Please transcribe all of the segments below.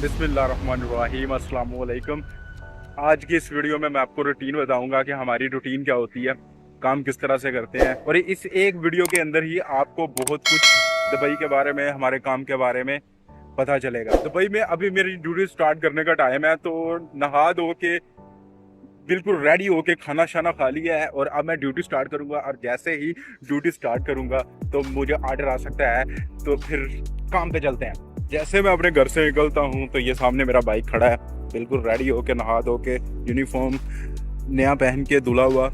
बिस्मिल्लाहिर्रहमानिर्रहीम, अस्सलाम वालेकुम। आज की इस वीडियो में मैं आपको रूटीन बताऊंगा कि हमारी रूटीन क्या होती है, काम किस तरह से करते हैं। और इस एक वीडियो के अंदर ही आपको बहुत कुछ दुबई के बारे में, हमारे काम के बारे में पता चलेगा। दुबई में अभी मेरी ड्यूटी स्टार्ट करने का टाइम है, तो नहा धो के बिल्कुल रेडी होके खाना शाना खा लिया है और अब मैं ड्यूटी स्टार्ट करूंगा। और जैसे ही ड्यूटी स्टार्ट करूंगा तो मुझे ऑर्डर आ सकता है, तो फिर काम पे चलते हैं। जैसे मैं अपने घर से निकलता हूँ तो ये सामने मेरा बाइक खड़ा है, बिल्कुल रेडी होके नहा धो के यूनिफॉर्म नया पहन के धुला हुआ।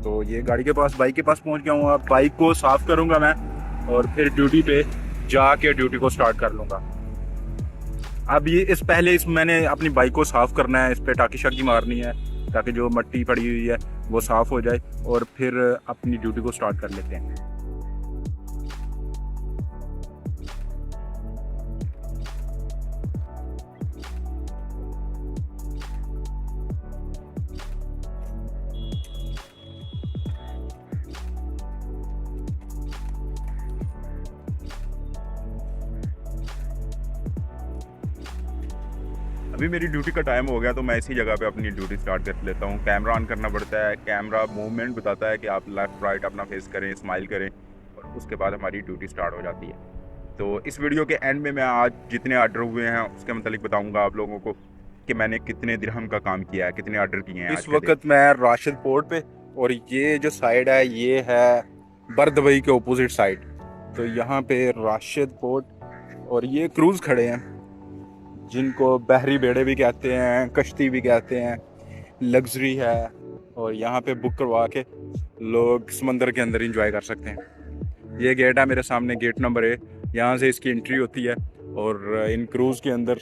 तो ये गाड़ी के पास, बाइक के पास पहुँच गया हूँ। अब बाइक को साफ करूँगा मैं और फिर ड्यूटी पे जाके ड्यूटी को स्टार्ट कर लूँगा। अब ये मैंने अपनी बाइक को साफ करना है, इस पे टाकी शाकी मारनी है ताकि जो मट्टी पड़ी हुई है वो साफ हो जाए और फिर अपनी ड्यूटी को स्टार्ट कर लेते हैं। अभी मेरी ड्यूटी का टाइम हो गया, तो मैं इसी जगह पे अपनी ड्यूटी स्टार्ट कर लेता हूँ। कैमरा ऑन करना पड़ता है, कैमरा मूवमेंट बताता है कि आप लेफ़्ट राइट अपना फेस करें, स्माइल करें, और उसके बाद हमारी ड्यूटी स्टार्ट हो जाती है। तो इस वीडियो के एंड में मैं आज जितने ऑर्डर हुए हैं उसके मतलब बताऊँगा आप लोगों को कि मैंने कितने दिरहम का काम किया है, कितने ऑर्डर किए हैं। इस वक्त मैं राशिद पोर्ट पे, और ये जो साइड है ये है बर्दुबई के अपोजिट साइड। तो यहाँ पे राशिद पोर्ट और ये क्रूज़ खड़े हैं जिनको बहरी बेड़े भी कहते हैं, कश्ती भी कहते हैं, लग्जरी है। और यहाँ पे बुक करवा के लोग समंदर के अंदर इंजॉय कर सकते हैं। ये गेट है मेरे सामने, गेट नंबर A। यहाँ से इसकी एंट्री होती है और इन क्रूज़ के अंदर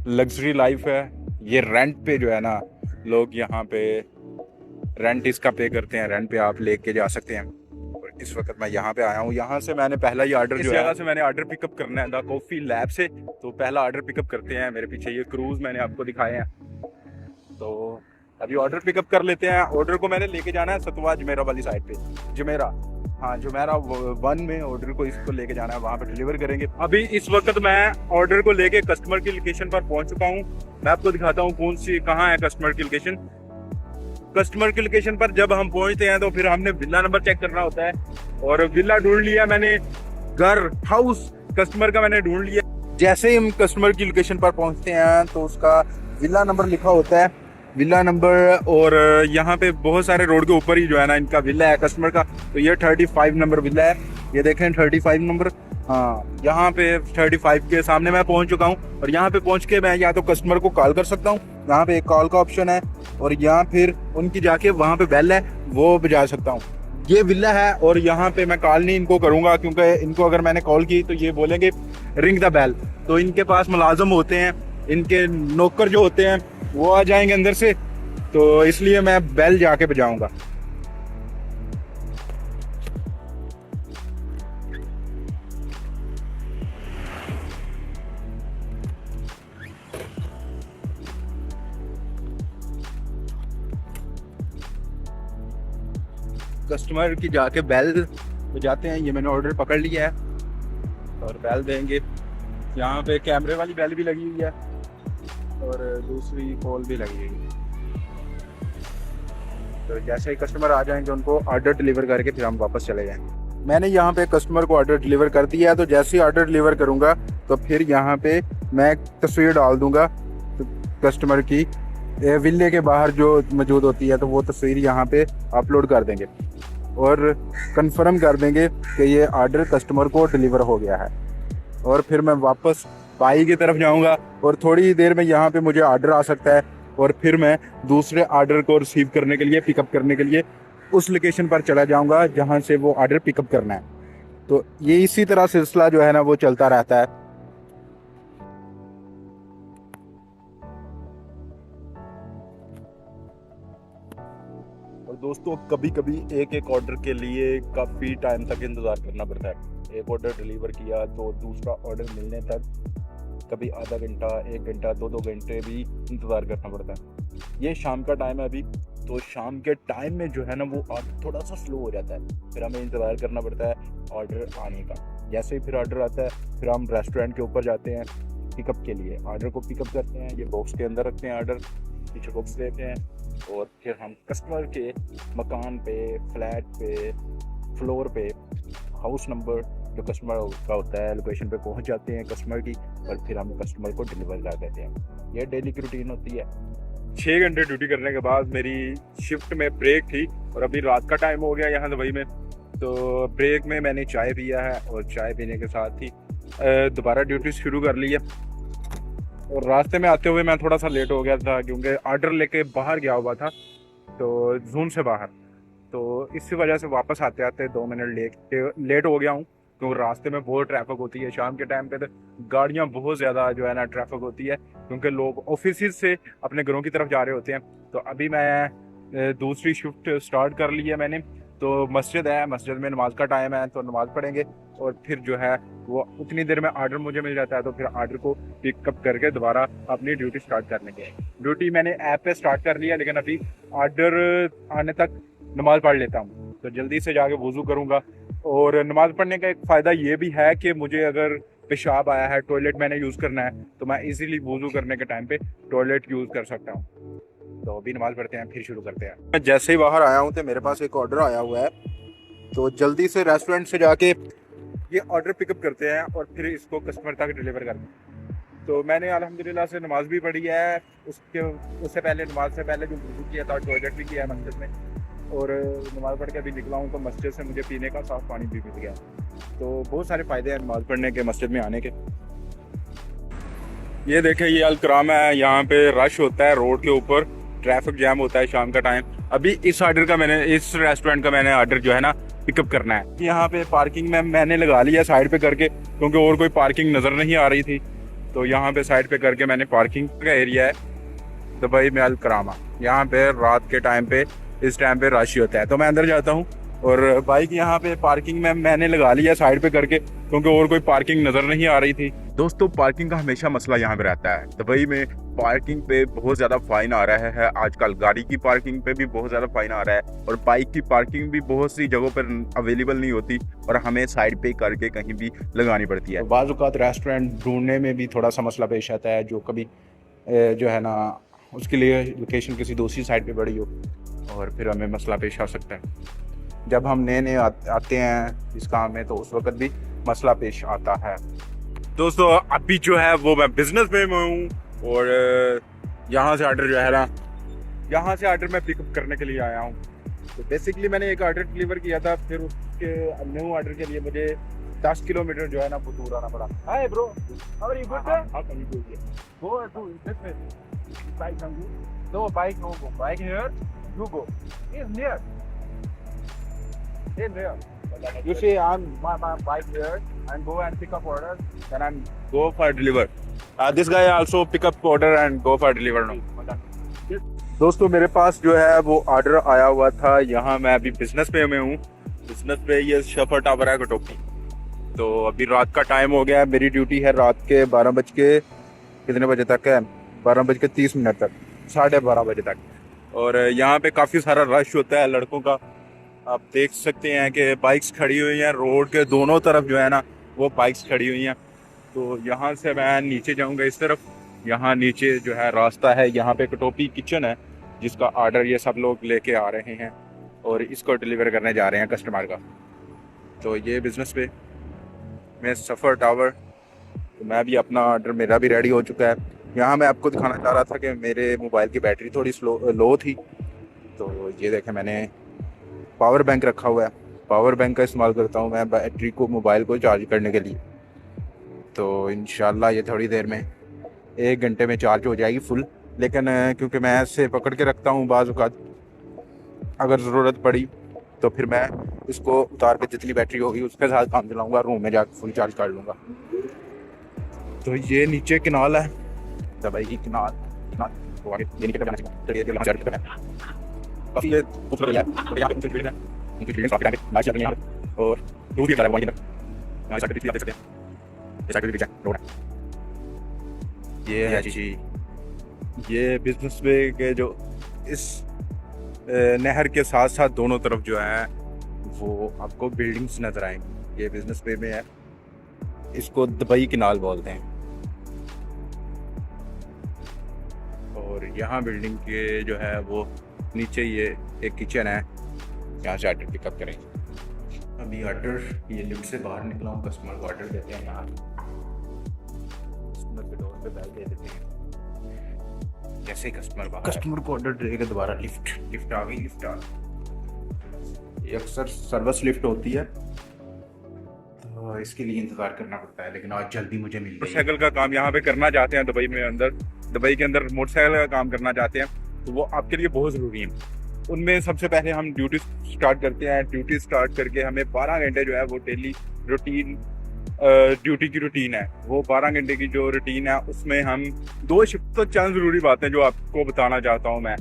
लग्जरी लाइफ है। ये रेंट पे जो है ना, लोग यहाँ पे रेंट इसका पे करते हैं, रेंट पे आप लेके जा सकते हैं। और इस वक्त मैं यहाँ पे आया हूँ। यहाँ से मैंने पहला ही ऑर्डर, जो जगह से मैंने ऑर्डर पिकअप करना है द कॉफ़ी लैब से। तो पहला ऑर्डर पिकअप करते हैं। मेरे पीछे ये क्रूज़ मैंने आपको दिखाए हैं, तो अभी ऑर्डर पिकअप कर लेते हैं। ऑर्डर को मैंने लेके जाना है सतवा जुमेरा वाली साइड पे, जुमेरा, हाँ जुमेरा 1 में ऑर्डर को इसको लेके जाना है, वहाँ पे डिलीवर करेंगे। अभी इस वक्त मैं ऑर्डर को लेके कस्टमर की लोकेशन पर पहुँच चुका हूँ। मैं आपको दिखाता हूँ कहाँ है कस्टमर की लोकेशन। कस्टमर की लोकेशन पर जब हम पहुंचते हैं तो फिर हमने विला नंबर चेक करना होता है, और विला ढूंढ लिया मैंने, घर हाउस कस्टमर का मैंने ढूंढ लिया। जैसे ही हम कस्टमर की लोकेशन पर पहुंचते हैं तो उसका विला नंबर लिखा होता है, विला नंबर। और यहाँ पे बहुत सारे रोड के ऊपर ही जो है ना इनका विला है कस्टमर का। तो ये 35 नंबर विला है, ये देखें 35 नंबर। हाँ, यहाँ पे 35 के सामने मैं पहुंच चुका हूँ। और यहाँ पे पहुंच के मैं या तो कस्टमर को कॉल कर सकता हूँ, यहाँ पे एक कॉल का ऑप्शन है, और यहाँ फिर उनकी जाके वहाँ पे बेल है वो बजा सकता हूँ। ये विला है और यहाँ पे मैं कॉल नहीं इनको करूँगा, क्योंकि इनको अगर मैंने कॉल की तो ये बोलेंगे रिंग द बेल। तो इनके पास मुलाजिम होते हैं, इनके नौकर जो होते हैं वो आ जाएंगे अंदर से, तो इसलिए मैं बेल जाके बजाऊँगा। कस्टमर की जाके बेल बजाते हैं। ये मैंने ऑर्डर पकड़ लिया है और बेल देंगे। यहाँ पे कैमरे वाली बेल भी लगी हुई है और दूसरी कॉल भी लगी हुई है। तो जैसे ही कस्टमर आ जाएंगे उनको ऑर्डर डिलीवर करके फिर हम वापस चले जाएंगे। मैंने यहाँ पे कस्टमर को ऑर्डर डिलीवर कर दिया है, तो जैसे ही ऑर्डर डिलीवर करूँगा तो फिर यहाँ पे मैं तस्वीर डाल दूँगा तो कस्टमर की विले के बाहर जो मौजूद होती है, तो वो तस्वीर यहाँ पे अपलोड कर देंगे और कंफर्म कर देंगे कि ये ऑर्डर कस्टमर को डिलीवर हो गया है। और फिर मैं वापस पाई की तरफ जाऊँगा और थोड़ी देर में यहाँ पे मुझे ऑर्डर आ सकता है, और फिर मैं दूसरे ऑर्डर को रिसीव करने के लिए, पिकअप करने के लिए उस लोकेशन पर चला जाऊँगा जहाँ से वो ऑर्डर पिकअप करना है। तो ये इसी तरह सिलसिला जो है ना वो चलता रहता है। और दोस्तों, कभी कभी एक ऑर्डर के लिए काफ़ी टाइम तक इंतज़ार करना पड़ता है। एक ऑर्डर डिलीवर किया तो दूसरा ऑर्डर मिलने तक कभी आधा घंटा, 1 घंटा, 2 घंटे भी इंतज़ार करना पड़ता है। ये शाम का टाइम है अभी, तो शाम के टाइम में जो है ना वो ऑर्डर थोड़ा सा स्लो हो जाता है, फिर हमें इंतज़ार करना पड़ता है ऑर्डर आने का। जैसे ही फिर ऑर्डर आता है फिर हम रेस्टोरेंट के ऊपर जाते हैं, पिकअप के लिए ऑर्डर को पिकअप करते हैं, ये बॉक्स के अंदर रखते हैं ऑर्डर, पीछे बॉक्स देते हैं और फिर हम कस्टमर के मकान पे, फ्लैट पे, फ्लोर पे, हाउस नंबर जो कस्टमर का होता है लोकेशन पे पहुंच जाते हैं कस्टमर की, और फिर हम कस्टमर को डिलीवर कर देते हैं। ये डेली की रूटीन होती है। 6 घंटे ड्यूटी करने के बाद मेरी शिफ्ट में ब्रेक थी और अभी रात का टाइम हो गया यहाँ दुबई में, तो ब्रेक में मैंने चाय पिया है और चाय पीने के साथ ही दोबारा ड्यूटी शुरू कर ली है। और रास्ते में आते हुए मैं थोड़ा सा लेट हो गया था क्योंकि ऑर्डर लेके बाहर गया हुआ था, तो जून से बाहर, तो इसी वजह से वापस आते आते 2 मिनट लेट हो गया हूँ। तो रास्ते में बहुत ट्रैफिक होती है, शाम के टाइम पे तो गाड़ियाँ बहुत ज़्यादा जो है ना ट्रैफिक होती है क्योंकि लोग ऑफिस से अपने घरों की तरफ जा रहे होते हैं। तो अभी मैं दूसरी शिफ्ट स्टार्ट कर ली है मैंने, तो मस्जिद है, मस्जिद में नमाज का टाइम है तो नमाज पढ़ेंगे और फिर जो है वो उतनी देर में ऑर्डर मुझे मिल जाता है, तो फिर ऑर्डर को पिकअप करके दोबारा अपनी ड्यूटी स्टार्ट करने के। ड्यूटी मैंने ऐप पे स्टार्ट कर लिया, लेकिन अभी ऑर्डर आने तक नमाज पढ़ लेता हूँ, तो जल्दी से जाके वज़ू करूँगा। और नमाज पढ़ने का एक फ़ायदा ये भी है कि मुझे अगर पेशाब आया है, टॉयलेट मैंने यूज़ करना है, तो मैं इजीली वज़ू करने के टाइम पे टॉयलेट यूज़ कर सकता हूँ। तो अभी नमाज पढ़ते हैं, फिर शुरू करते हैं। मैं जैसे ही बाहर आया हूँ तो मेरे पास एक ऑर्डर आया हुआ है, तो जल्दी से रेस्टोरेंट से जाके ये ऑर्डर पिकअप करते हैं और फिर इसको कस्टमर तक डिलीवर करते हैं। तो मैंने अल्हम्दुलिल्लाह से नमाज भी पढ़ी है, उससे पहले नमाज से पहले जो वज़ू किया था, टॉयलेट भी किया है मस्जिद में, और नमाज़ पढ़ के अभी निकला हूँ तो मस्जिद से मुझे पीने का साफ़ पानी भी मिल गया। तो बहुत सारे फ़ायदे हैं नमाज़ पढ़ने के, मस्जिद में आने के। ये देखें, ये अल-करामा है, यहाँ पे रश होता है रोड के ऊपर, ट्रैफिक जैम होता है शाम का टाइम। अभी इस रेस्टोरेंट का मैंने ऑर्डर जो है ना पिकअप करना है। यहाँ पे पार्किंग में मैंने लगा लिया साइड पे करके, क्योंकि और कोई पार्किंग नज़र नहीं आ रही थी, तो यहाँ पे साइड पे करके मैंने, पार्किंग का एरिया है दुबई में अल-करामा। यहाँ पे रात के टाइम पे, इस टाइम पे रश होता है, तो मैं अंदर जाता हूँ और बाइक यहाँ पे पार्किंग में मैंने लगा लिया साइड पे करके, क्योंकि और कोई पार्किंग नज़र नहीं आ रही थी। दोस्तों, पार्किंग का हमेशा मसला यहाँ पे रहता है। दुबई में पार्किंग पे बहुत ज़्यादा फ़ाइन आ रहा है आजकल, गाड़ी की पार्किंग पे भी बहुत ज़्यादा फ़ाइन आ रहा है, और बाइक की पार्किंग भी बहुत सी जगहों पर अवेलेबल नहीं होती और हमें साइड पे करके कहीं भी लगानी पड़ती है। तो बाज़ औक़ात रेस्टोरेंट ढूंढने में भी थोड़ा सा मसला पेश आता है, जो कभी जो है ना उसके लिए लोकेशन किसी दूसरी साइड पे पड़ी हो और फिर हमें मसला पेश आ सकता है। जब हम नए आते हैं इस काम में तो उस वक्त भी मसला पेश आता है। दोस्तों, अभी जो है वो मैं बिजनेस में हूँ और यहाँ से ऑर्डर जो है ना, यहाँ से ऑर्डर मैं पिकअप करने के लिए आया हूँ। तो बेसिकली मैंने एक ऑर्डर डिलीवर किया था, फिर उसके न्यू ऑर्डर के लिए मुझे 10 किलोमीटर जो है ना वो दूर आना पड़ा। Hi bro, how are you? Good? How can you do? Go to this way, bike no go, bike here, you go. It's near. It's near. You see, I'm my bike here and go and pick up order. Then I'm go for deliver. This guy also pick up order and go for deliver now. दोस्तों, मेरे पास जो है वो order आया हुआ था। यहाँ मैं अभी बिजनेस पे में हूँ। बिजनेस पे ये शफर टावर है कटोकी। तो अभी रात का टाइम हो गया है। मेरी ड्यूटी है रात के 12 बज के कितने बजे तक है? 12:30 तक, 12:30 बजे तक। और यहाँ पे काफ़ी सारा रश होता है लड़कों का। आप देख सकते हैं कि बाइक्स खड़ी हुई हैं रोड के दोनों तरफ, जो है ना वो बाइक्स खड़ी हुई हैं। तो यहाँ से मैं नीचे जाऊँगा इस तरफ। यहाँ नीचे जो है रास्ता है, यहाँ पे कटोपी किचन है जिसका ऑर्डर ये सब लोग लेके आ रहे हैं और इसको डिलीवर करने जा रहे हैं कस्टमर का। तो ये बिज़नेस पे मैं सफ़र टावर, तो मैं भी अपना ऑर्डर, मेरा भी रेडी हो चुका है। यहाँ मैं आपको दिखाना चाह रहा था कि मेरे मोबाइल की बैटरी थोड़ी लो थी, तो ये देखें मैंने पावर बैंक रखा हुआ है। पावर बैंक का इस्तेमाल करता हूँ मैं बैटरी को, मोबाइल को चार्ज करने के लिए। तो इंशाल्लाह ये थोड़ी देर में 1 घंटे में चार्ज हो जाएगी फुल। लेकिन क्योंकि मैं ऐसे पकड़ के रखता हूँ, बाज़ औक़ात अगर ज़रूरत पड़ी तो फिर मैं इसको उतार के जितनी बैटरी होगी उसके साथ काम चलाऊँगा, रूम में जाकर फुल चार्ज कर लूँगा। तो ये नीचे किनाल है, दुबई की किनाल ये नीचे जाना चाहिए। काफ़ी खूबसूरत है और दूर भी है ये है जी। ये बिजनेस वे के जो इस नहर के साथ साथ दोनों तरफ जो है वो आपको बिल्डिंग्स नज़र आएंगी। ये बिजनेस वे में है, इसको दुबई किनाल बोलते हैं। और यहाँ बिल्डिंग के जो है वो नीचे ये एक किचन है, यहाँ से ऑर्डर पिकअप करेंगे। अभी ऑर्डर ये लिफ्ट से बाहर निकला हूँ, कस्टमर को ऑर्डर देते हैं यहाँ, कस्टमर के डोर पे बैठ दे देते हैं। जैसे कस्टमर बाहर, कस्टमर को ऑर्डर देगा दोबारा लिफ्ट आ गई, लिफ्ट आ गई। ये अक्सर सर्विस लिफ्ट होती है तो इसके लिए इंतज़ार करना पड़ता है, लेकिन आज जल्दी मुझे मिल गई। मोटरसाइकिल का काम यहाँ पे करना चाहते हैं दुबई के अंदर मोटरसाइकिल का काम करना चाहते हैं तो वो आपके लिए बहुत ज़रूरी है। उनमें सबसे पहले हम ड्यूटी स्टार्ट करते हैं। ड्यूटी स्टार्ट करके हमें 12 घंटे जो है वो डेली रूटीन ड्यूटी की रूटीन है। वो 12 घंटे की जो रूटीन है उसमें हम 2 शिफ्ट, तो चंद ज़रूरी बातें जो आपको बताना चाहता हूँ मैं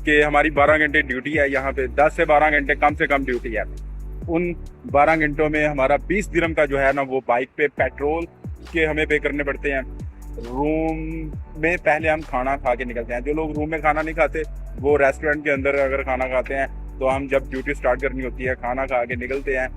कि हमारी 12 घंटे ड्यूटी है। यहाँ पे 10 से 12 घंटे कम से कम ड्यूटी है। उन 12 घंटों में हमारा 20 दिरहम का जो है ना वो बाइक पे पेट्रोल के हमें पे करने पड़ते हैं। रूम में पहले हम खाना खा के निकलते हैं। जो लोग रूम में खाना नहीं खाते वो रेस्टोरेंट के अंदर अगर खाना खाते हैं तो हम जब ड्यूटी स्टार्ट करनी होती है खाना खा के निकलते हैं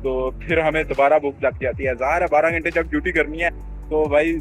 तो फिर हमें दोबारा भूख लग जाती है। ज़ाहिर है 12 घंटे जब ड्यूटी करनी है तो भाई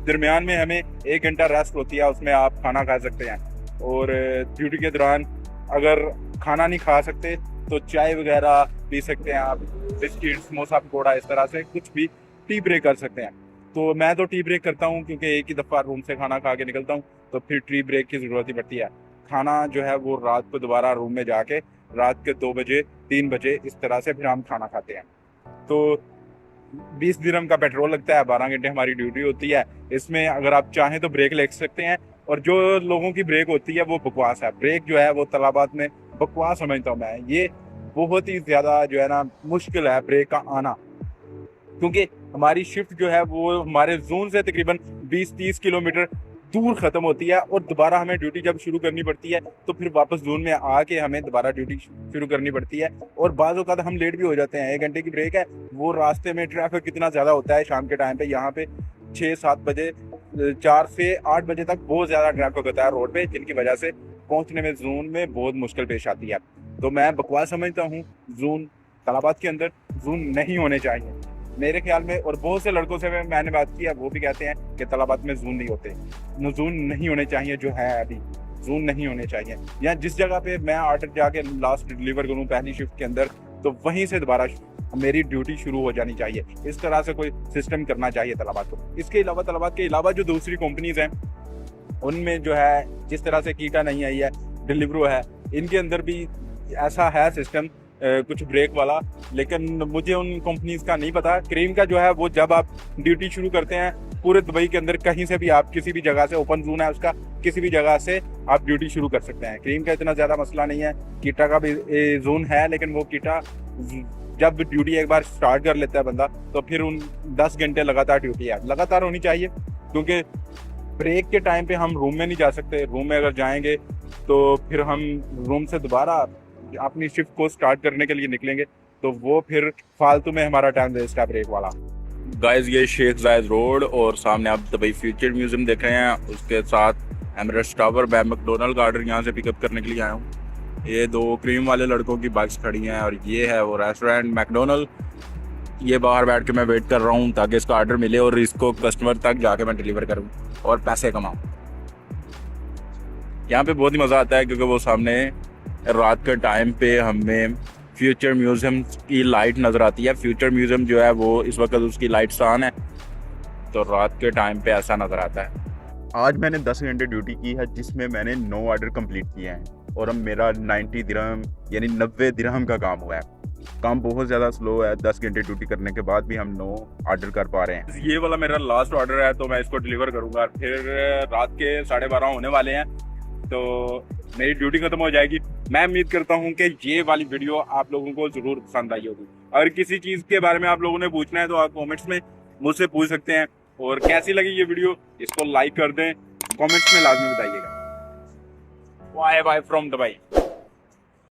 दरमियान में हमें 1 घंटा रेस्ट होती है, उसमें आप खाना खा सकते हैं। और ड्यूटी के दौरान अगर खाना नहीं खा सकते तो चाय वगैरह पी सकते हैं आप, बिस्किट, समोसा, पकौड़ा, इस तरह से कुछ भी टी ब्रेक कर सकते हैं। तो मैं तो टी ब्रेक करता हूँ क्योंकि एक ही दफ़ा रूम से खाना खा के निकलता हूँ तो फिर टी ब्रेक की ज़रूरत ही पड़ती है। खाना जो है वो रात को दोबारा रूम में जाके रात के 2 बजे 3 बजे इस तरह से फिर हम खाना खाते हैं। तो 20 दिरहम का पेट्रोल लगता है, 12 घंटे हमारी ड्यूटी होती है। इसमें अगर आप चाहें तो ब्रेक ले सकते हैं, और जो लोगों की ब्रेक होती है वो बकवास है। ब्रेक जो है वो तलाबात में बकवास समझता हूँ मैं। ये बहुत ही ज़्यादा जो है ना मुश्किल है ब्रेक का आना, क्योंकि हमारी शिफ्ट जो है वो हमारे जोन से तकरीबन 20-30 किलोमीटर दूर ख़त्म होती है और दोबारा हमें ड्यूटी जब शुरू करनी पड़ती है तो फिर वापस जोन में आके हमें दोबारा ड्यूटी शुरू करनी पड़ती है। और बाज़ औक़ात हम लेट भी हो जाते हैं। 1 घंटे की ब्रेक है, वो रास्ते में ट्रैफिक कितना ज़्यादा होता है शाम के टाइम पे। यहाँ पे 6-7 बजे 4 से 8 बजे तक बहुत ज़्यादा ट्रैफिक होता है रोड पे, जिनकी वजह से पहुँचने में जोन में बहुत मुश्किल पेश आती है। तो मैं बकवास समझता हूँ जोन तलाबात के अंदर जोन नहीं होने चाहिए मेरे ख्याल में। और बहुत से लड़कों से मैंने बात की है, वो भी कहते हैं कि तलाबात में जून नहीं होते। जून नहीं होने चाहिए, जो है अभी जून नहीं होने चाहिए। या जिस जगह पे मैं ऑर्डर जाके लास्ट डिलीवर करूँ पहली शिफ्ट के अंदर, तो वहीं से दोबारा मेरी ड्यूटी शुरू हो जानी चाहिए। इस तरह से कोई सिस्टम करना चाहिए तलाबात को। इसके अलावा तलाबात के अलावा जो दूसरी कंपनीज हैं उनमें जो है जिस तरह से कीटा नहीं आई है, डिलीवरो है, इनके अंदर भी ऐसा है सिस्टम कुछ ब्रेक वाला, लेकिन मुझे उन कंपनीज का नहीं पता। क्रीम का जो है वो जब आप ड्यूटी शुरू करते हैं पूरे दुबई के अंदर कहीं से भी आप किसी भी जगह से, ओपन जोन है उसका, किसी भी जगह से आप ड्यूटी शुरू कर सकते हैं। क्रीम का इतना ज़्यादा मसला नहीं है। कीटा का भी जोन है, लेकिन वो कीटा जब ड्यूटी एक बार स्टार्ट कर लेता है बंदा तो फिर उन 10 घंटे लगातार ड्यूटी है, लगातार होनी चाहिए। क्योंकि ब्रेक के टाइम पे हम रूम में नहीं जा सकते। रूम में अगर जाएंगे तो फिर हम रूम से दोबारा अपनी शिफ्ट को स्टार्ट करने के लिए निकलेंगे तो वो फिर फालतू में हमारा टाइम वेस्ट है ब्रेक वाला। गाइस ये शेख जायद रोड और सामने आप दुबई फ्यूचर म्यूजियम देख रहे हैं, उसके साथ एमरेट्स टावर। मैं मैकडोनल्ड का ऑर्डर यहाँ से पिकअप करने के लिए आया हूँ। ये 2 क्रीम वाले लड़कों की बाइक्स खड़ी हैं और ये है वो रेस्टोरेंट मैकडोनल्ड। ये बाहर बैठ के मैं वेट कर रहा हूँ ताकि इसका ऑर्डर मिले और इसको कस्टमर तक जाके मैं डिलीवर करूँ और पैसे कमाऊँ। यहाँ पे बहुत ही मज़ा आता है क्योंकि वो सामने रात के टाइम पे हमें फ्यूचर म्यूज़ियम की लाइट नज़र आती है। फ्यूचर म्यूज़ियम जो है वो इस वक्त उसकी लाइट्स ऑन है, तो रात के टाइम पे ऐसा नज़र आता है। आज मैंने 10 घंटे ड्यूटी की है जिसमें मैंने 9 ऑर्डर कंप्लीट किए हैं और अब मेरा 90 दिरहम यानी 90 दिरहम का काम हुआ है। काम बहुत ज़्यादा स्लो है। 10 घंटे ड्यूटी करने के बाद भी हम 9 ऑर्डर कर पा रहे हैं। ये वाला मेरा लास्ट ऑर्डर है तो मैं इसको डिलीवर करूँगा। फिर रात के 12:30 होने वाले हैं तो मेरी ड्यूटी खत्म हो जाएगी। मैं उम्मीद करता हूं कि ये वाली वीडियो आप लोगों को ज़रूर पसंद आई होगी। अगर किसी चीज़ के बारे में आप लोगों ने पूछना है तो आप कमेंट्स में मुझसे पूछ सकते हैं। और कैसी लगी ये वीडियो इसको लाइक कर दें, कमेंट्स में लाजमी बताइएगा। Bye bye from Dubai.